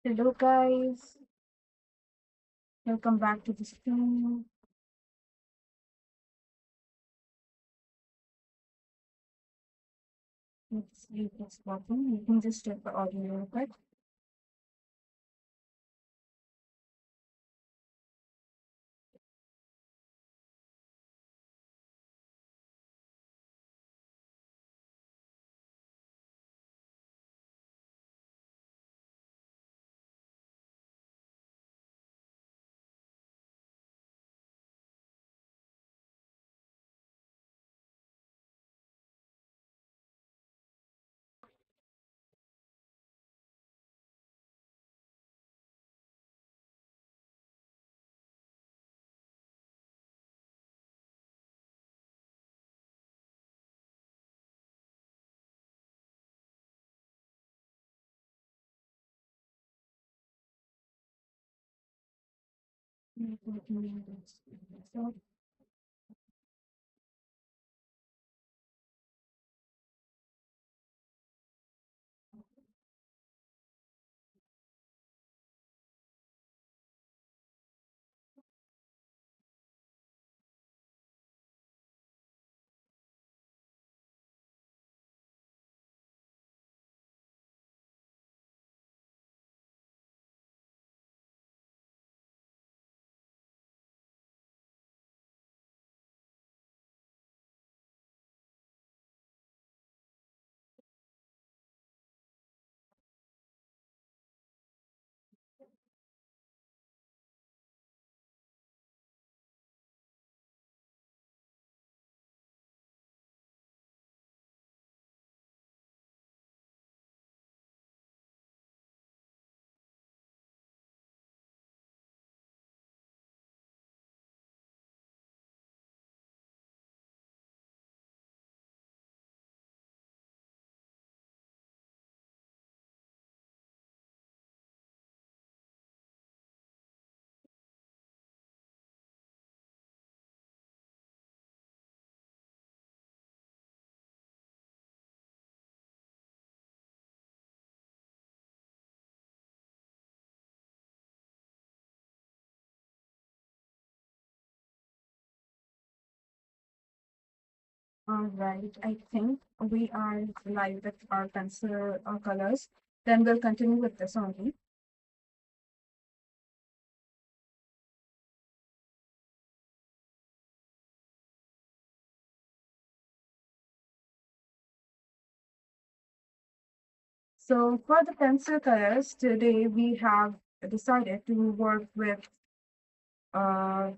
Hello guys, welcome back to the stream. Let's see what's working. You can just check the audio real quick. So, all right, I think we are live with our pencil colors. Then we'll continue with this only. So for the pencil colors, today we have decided to work with uh,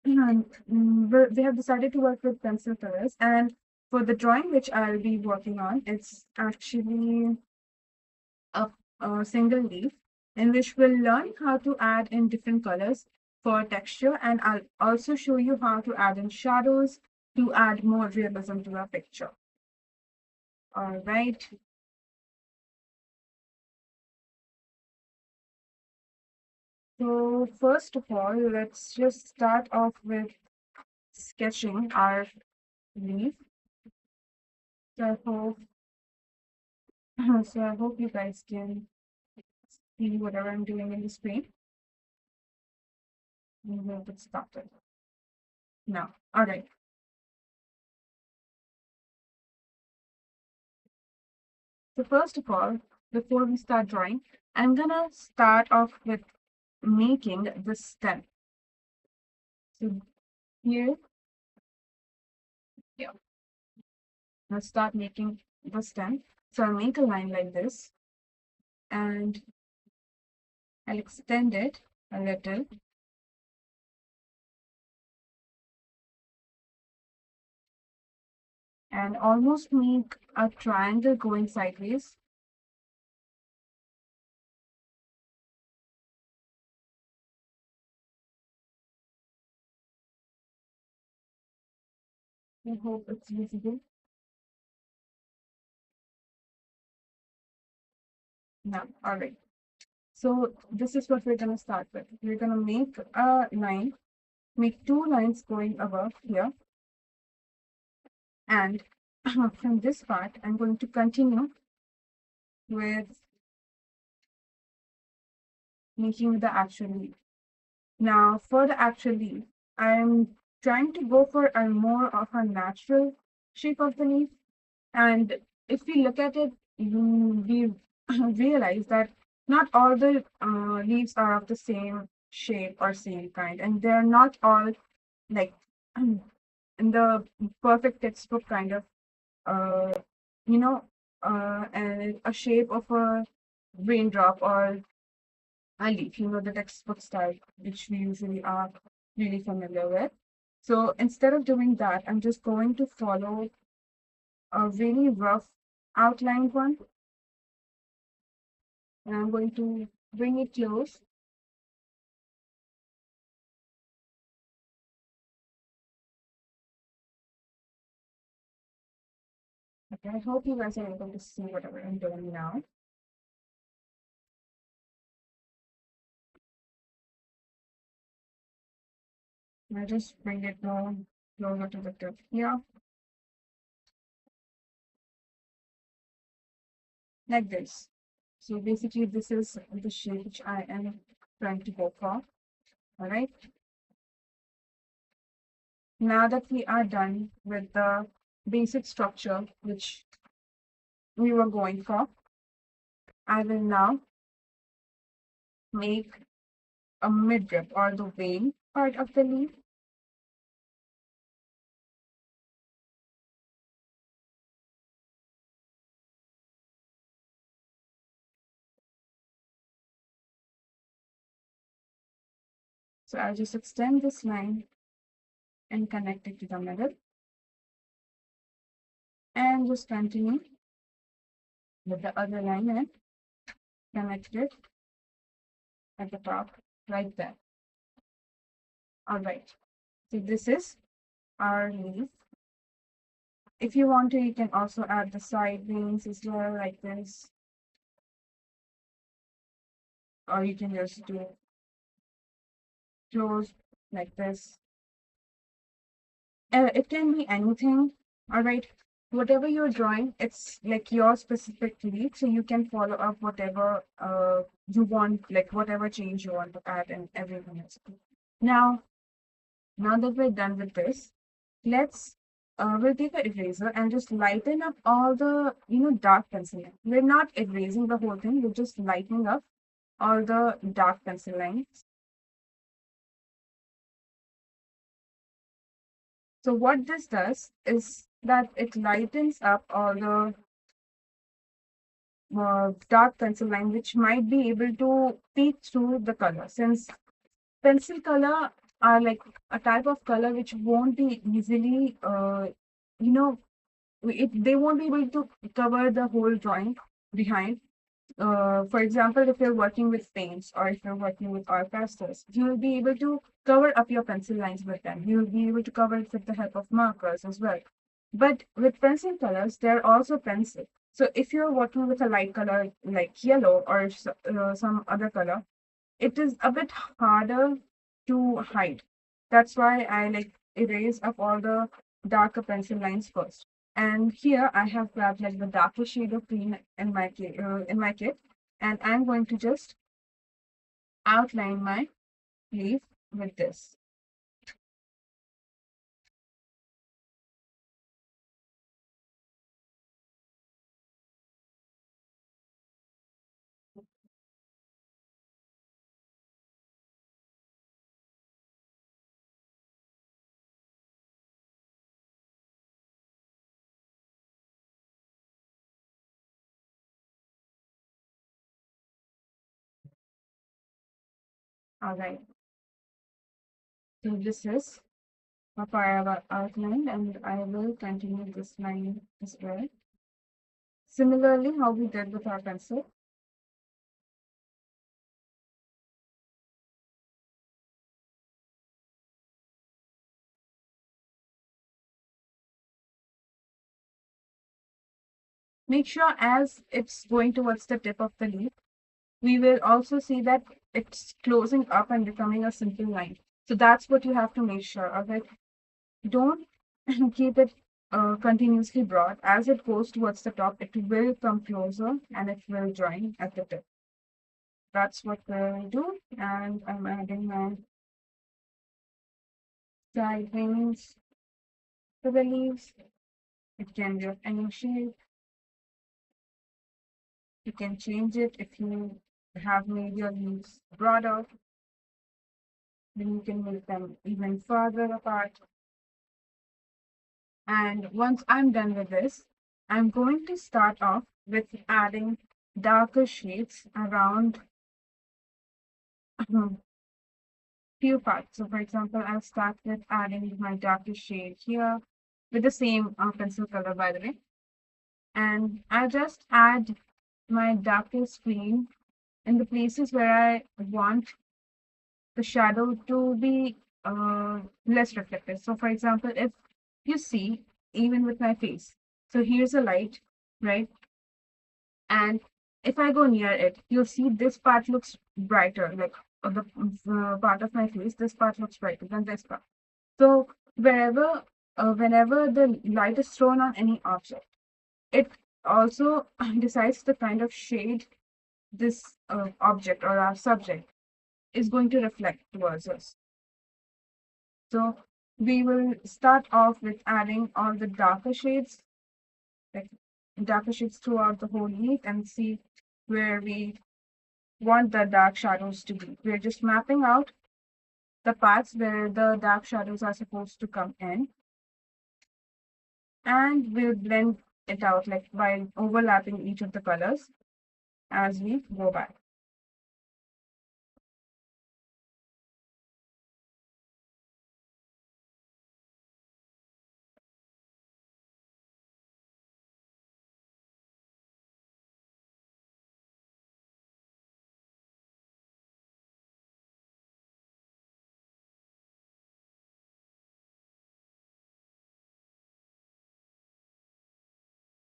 we have decided to work with pencil colors, and for the drawing which I'll be working on, it's actually a, a single leaf in which we'll learn how to add in different colors for texture, and I'll also show you how to add in shadows to add more realism to a picture. All right. So first of all, let's just start off with sketching our leaf. So I hope, so I hope you guys can see whatever I'm doing in the screen. We will get started now. All right. So first of all, before we start drawing, I'm gonna start off with making the stem. So here, yeah, let's start making the stem. So I'll make a line like this, and I'll extend it a little, and almost make a triangle going sideways. I hope it's visible. Now, all right. So this is what we're gonna start with. We're gonna make a line, make two lines going above here, and from this part, I'm going to continue with making the actual leaf. Now, for the actual leaf, I'm trying to go for a more of a natural shape of the leaf. And if we look at it, we realize that not all the leaves are of the same shape or same kind, and they're not all like in the perfect textbook kind of, uh, you know, and a shape of a raindrop or a leaf, the textbook style, which we usually are really familiar with. So instead of doing that, I'm just going to follow a really rough outlined one, and I'm going to bring it close. Okay, I hope you guys are able to see whatever I'm doing now. I just bring it more closer to the tip here, like this. So basically, this is the shape which I am trying to go for. All right. Now that we are done with the basic structure which we were going for, I will now make a midrib or the vein part of the leaf. So I'll just extend this line and connect it to the middle, and just continue with the other line and connect it at the top right there. All right. So this is our leaf. If you want to, you can also add the side veins as well, like this, or you can just do close like this. It can be anything. All right. Whatever you're drawing, it's like your specific leaf, so you can follow up whatever you want, like whatever change you want to add, and everything else. Now, now that we're done with this, let's we'll take an eraser and just lighten up all the dark pencil line. We're not erasing the whole thing, we're just lightening up all the dark pencil lines. So what this does is that it lightens up all the dark pencil line, which might be able to peek through the color, since pencil color are like a type of color which won't be easily you know they won't be able to cover the whole drawing behind. For example, if you're working with paints or if you're working with oil pastels, you'll be able to cover up your pencil lines with them. You'll be able to cover it with the help of markers as well. But with pencil colors, they're also pencil. So if you're working with a light color like yellow or some other color, it is a bit harder to hide. That's why I like erase up all the darker pencil lines first. And here I have grabbed like the darker shade of green in my kit, and I'm going to just outline my leaf with this. All right. So this is what I have outlined, and I will continue this line as well. Similarly, how we did with our pencil. Make sure as it's going towards the tip of the leaf, we will also see that it's closing up and becoming a simple line. So that's what you have to make sure of it. Don't keep it continuously broad. As it goes towards the top, it will come closer and it will join at the tip. that's what we'll do. And I'm adding my side wings to the leaves. It can be of any shape. You can change it if you have made your leaves broader, then you can make them even further apart. And once I'm done with this, I'm going to start off with adding darker shades around few parts. So for example, I'll start with adding my darkest shade here with the same pencil color, by the way. And I'll just add my darkest green in the places where I want the shadow to be less reflective. So for example, if you see, even with my face, so here's a light, right? And if I go near it, you'll see this part looks brighter, like the part of my face, this part looks brighter than this part. So whenever the light is thrown on any object, it also decides the kind of shade this object or our subject is going to reflect towards us. So we will start off with adding all the like darker shades throughout the whole leaf and see where we want the dark shadows to be. We're just mapping out the parts where the dark shadows are supposed to come in, and we'll blend it out like by overlapping each of the colors as we go by.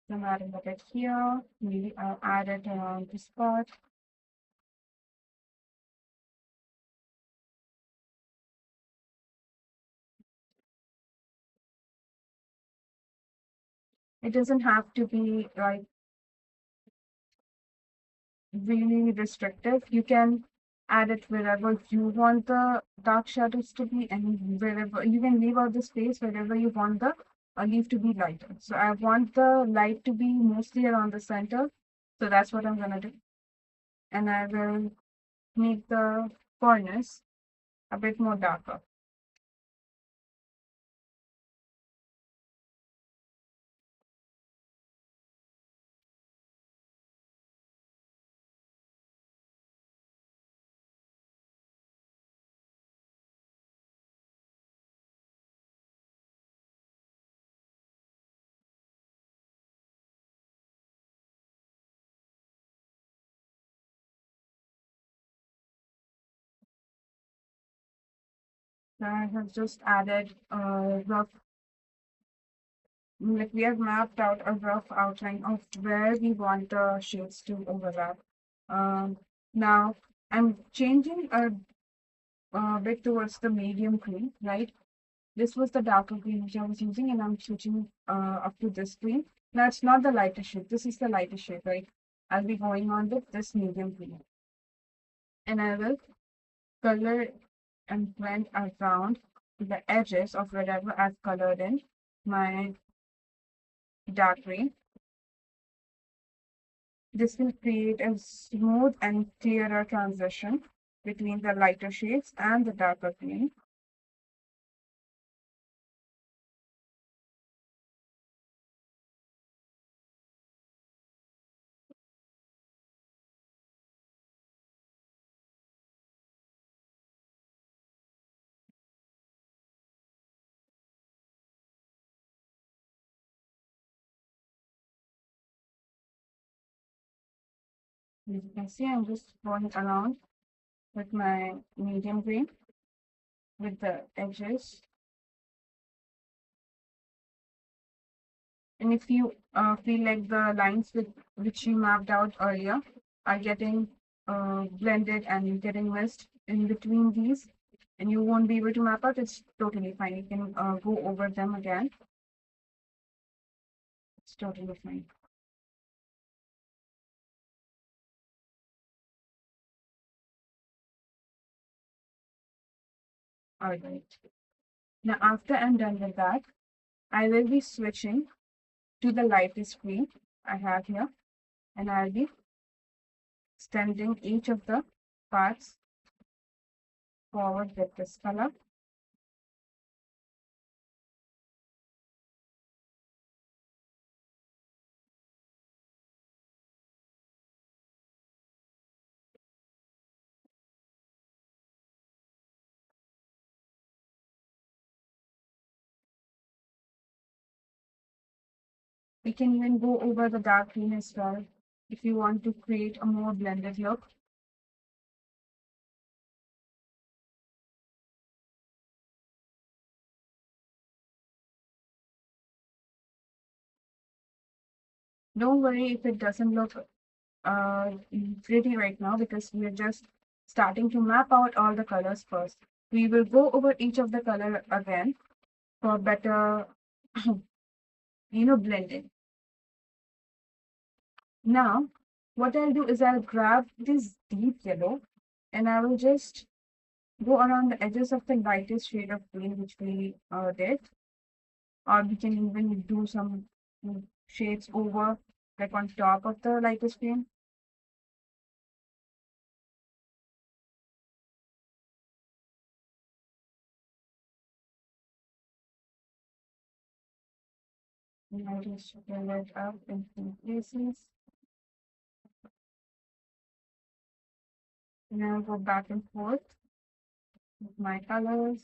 So I'm adding a bit here, maybe I'll add it around the spot. It doesn't have to be like really restrictive. You can add it wherever you want the dark shadows to be, and wherever you can leave out the space wherever you want the leaf to be lighter. So I want the light to be mostly around the center. So that's what I'm gonna do. And I will make the corners a bit more darker. So I have just added a rough, like we have mapped out a rough outline of where we want the shades to overlap. Um, Now I'm changing a bit towards the medium green, right? This was the darker green which I was using, and I'm switching up to this green. Now it's not the lighter shade. This is the lighter shade, right? I'll be going on with this medium green, and I will color and blend around the edges of wherever I've colored in my dark green. This will create a smooth and clearer transition between the lighter shades and the darker green. As you can see, I'm just going around with my medium green with the edges. And if you feel like the lines with which you mapped out earlier are getting blended and getting missed in between these, and you won't be able to map out, it's totally fine. You can go over them again. It's totally fine. All right. Now, after I'm done with that, I will be switching to the lightest green I have here, and I'll be extending each of the parts forward with this color. We can even go over the dark green as well if you want to create a more blended look. Don't worry if it doesn't look uh, pretty right now because we're just starting to map out all the colors first. We will go over each of the color again for better, blending. Now, what I'll do is I'll grab this deep yellow and I will just go around the edges of the lightest shade of green which we did, or we can even do some shades over, like on top of the lightest green. And I'll just fill it up in few places. And I'll go back and forth with my colors.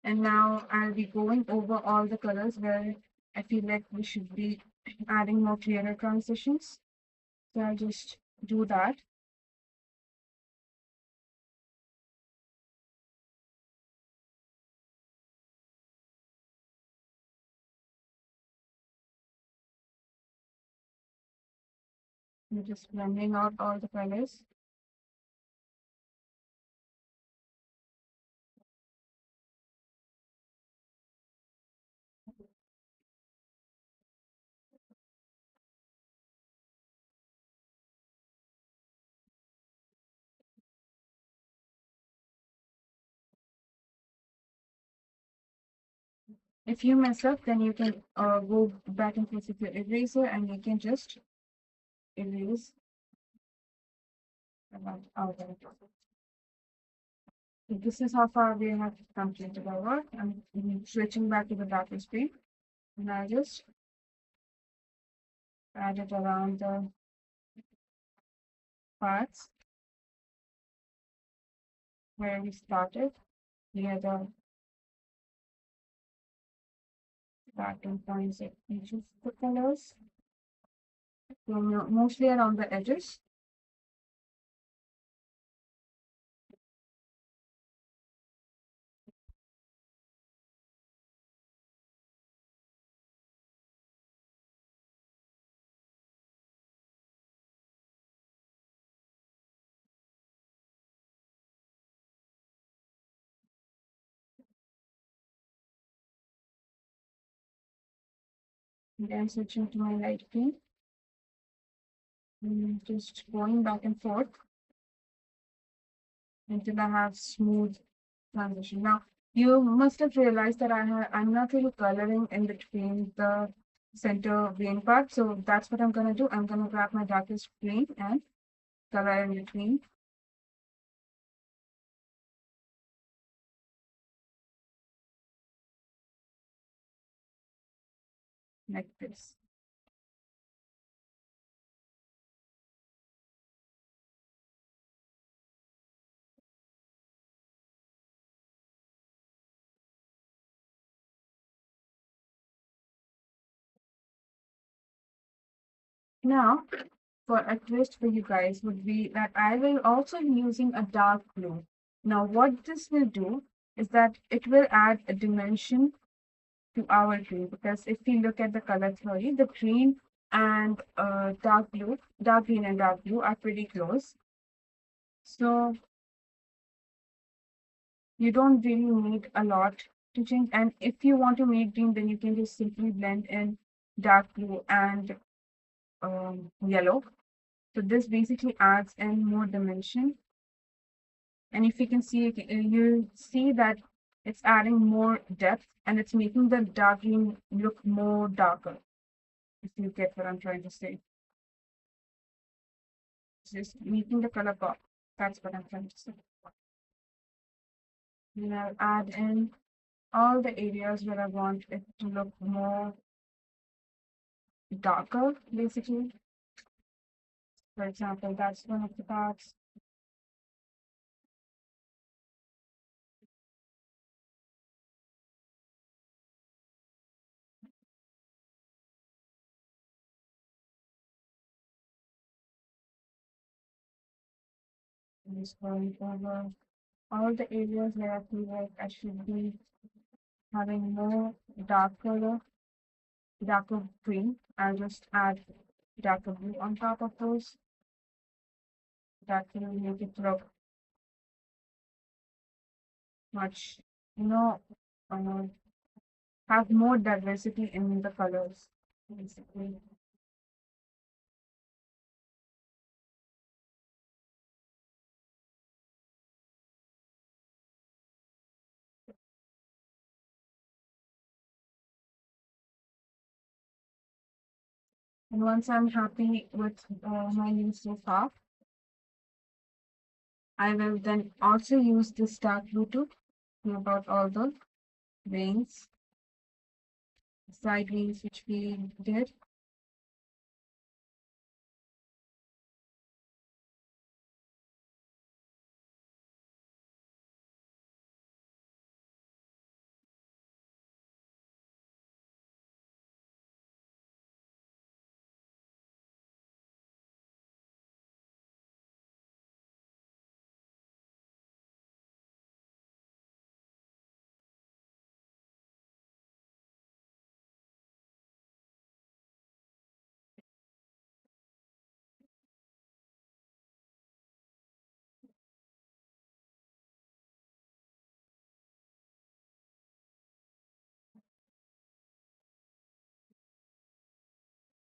And now I'll be going over all the colors where I feel like we should be adding more clearer transitions. So I'll just do that. I'm just blending out all the colors. If you mess up, then you can go back and forth with your eraser and you can just erase that out. So this is how far we have completed our work. I'm switching back to the darker screen and I just add it around the parts where we started near the starting points of each of the colors. So mostly around the edges. Then switching to my light green. And just going back and forth until I have smooth transition. Now, you must have realized that I'm not really coloring in between the center green part. So that's what I'm going to do. I'm going to grab my darkest green and color in between. Like this. Now, for a twist for you guys would be that I will also be using a dark blue. Now, what this will do is that it will add a dimension to our green, because if we look at the color theory, the green and dark green and dark blue are pretty close. So you don't really need a lot to change. And if you want to make green, then you can just simply blend in dark blue and yellow. So this basically adds in more dimension. And if you can see, you see that it's adding more depth and it's making the dark green look more darker, if you get what I'm trying to say. It's just making the color pop. That's what I'm trying to say. And I'll add in all the areas where I want it to look more darker, basically. For example, that's one of the parts. I'm just going over all the areas where I feel like I should be having more dark color, darker green. I'll just add darker blue on top of those. That will make it look much, you know, uh, have more diversity in the colors, basically. And once I'm happy with my use so far, I will then also use this dark blue to know about all the veins, side veins which we did.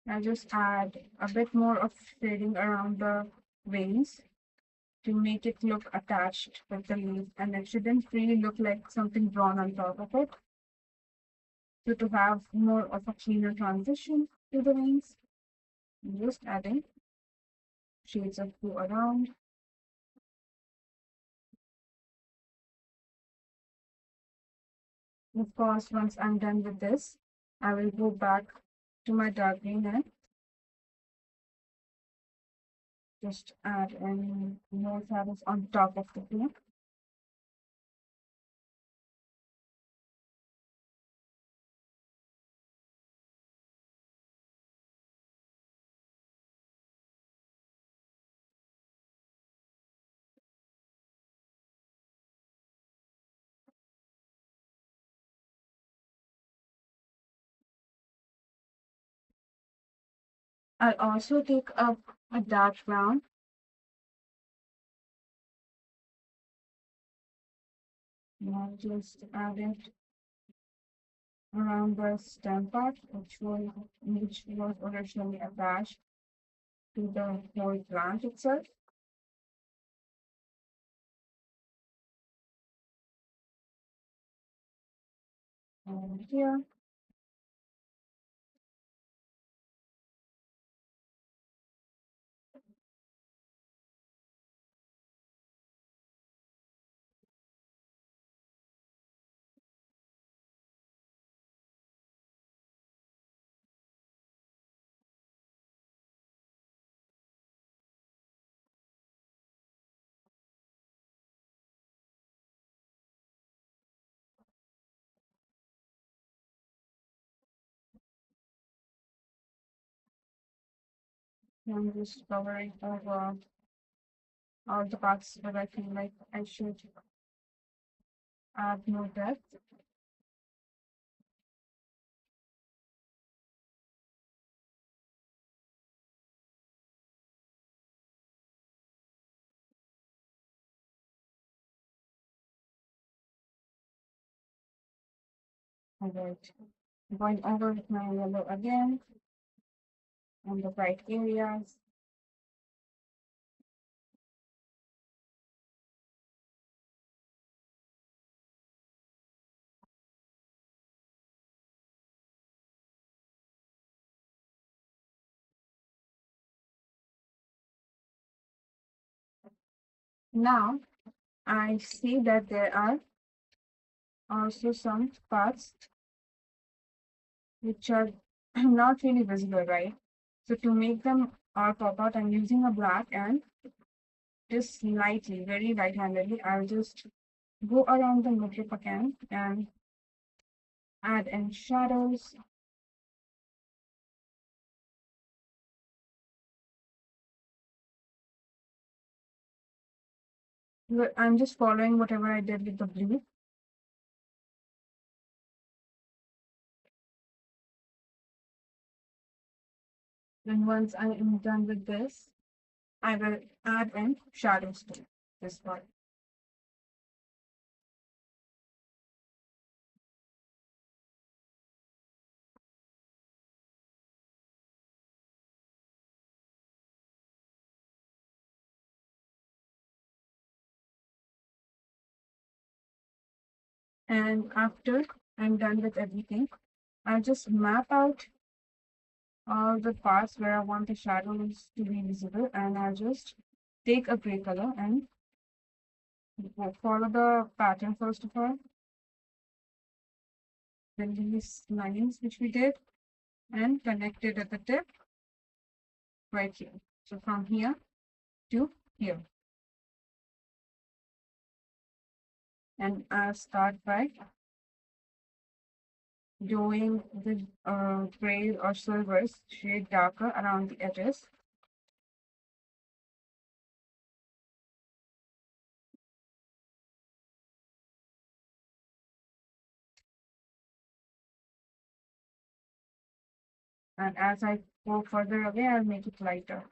I just add a bit more of shading around the veins to make it look attached with the leaf, and it shouldn't really look like something drawn on top of it. So to have more of a cleaner transition to the veins, I'm just adding shades of blue around. Of course, once I'm done with this, I will go back to my dark green and just add in more shadows on top of the blue. I'll also take up a dark brown and I'll just add it around the stem part, which was originally attached to the whole plant itself. And here, I'm just covering over all the parts that I feel like I should add more depth. All right. Going over with my yellow again on the bright areas. Now I see that there are also some parts which are not really visible, right? So to make them all pop out, I'm using a black and just lightly, very light-handedly, I'll just go around the middle again and add in shadows. I'm just following whatever I did with the blue. Then once I am done with this, I will add in shadows to this part. And after I'm done with everything, I'll just map out all the parts where I want the shadows to be visible, and I'll just take a gray color and follow the pattern first of all. Then these lines which we did and connect it at the tip right here. So from here to here. And I'll start by doing the gray or silver shade darker around the edges. And as I go further away, I'll make it lighter.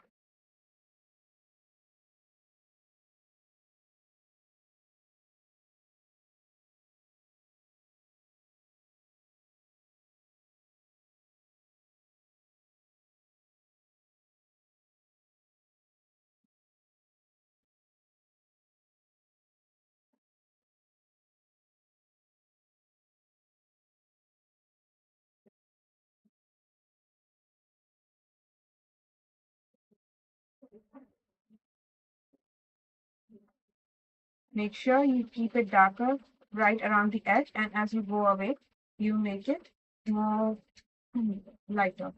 Make sure you keep it darker right around the edge, and as you go away, you make it more lighter.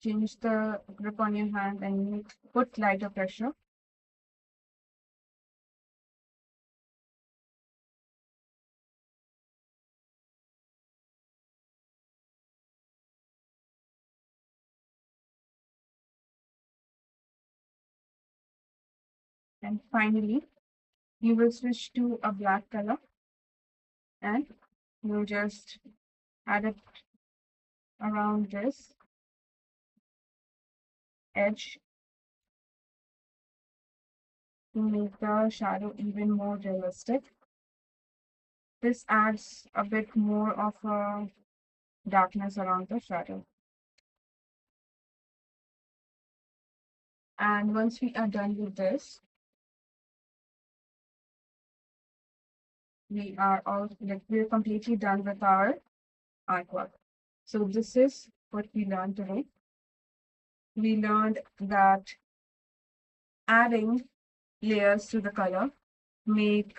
Change the grip on your hand and you put lighter pressure. And finally, you will switch to a black color and you'll just add it around this edge to make the shadow even more realistic. This adds a bit more of a darkness around the shadow. And once we are done with this, we're completely done with our artwork. So this is what we learned today. We learned that adding layers to the color make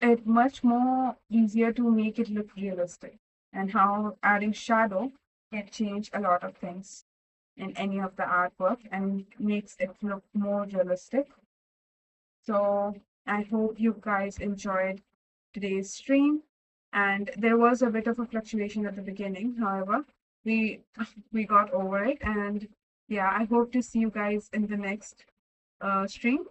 it much more easier to make it look realistic, and how adding shadow can change a lot of things in any of the artwork and makes it look more realistic. So I hope you guys enjoyed today's stream. And there was a bit of a fluctuation at the beginning. However, we we got over it. And yeah, I hope to see you guys in the next stream.